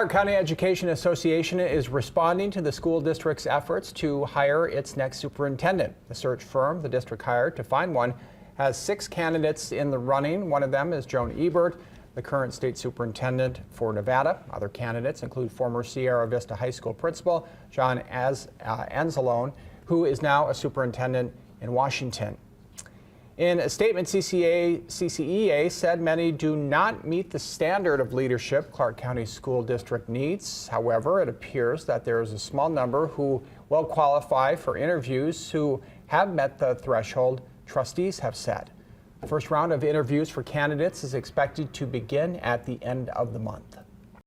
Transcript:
Clark County Education Association is responding to the school district's efforts to hire its next superintendent. The search firm the district hired to find one has 6 candidates in the running. One of them is Joan Ebert, the current state superintendent for Nevada. Other candidates include former Sierra Vista High School principal John Anzalone, who is now a superintendent in Washington. In a statement, CCEA said many do not meet the standard of leadership Clark County School District needs. However, it appears that there is a small number who will qualify for interviews who have met the threshold trustees have set. The first round of interviews for candidates is expected to begin at the end of the month.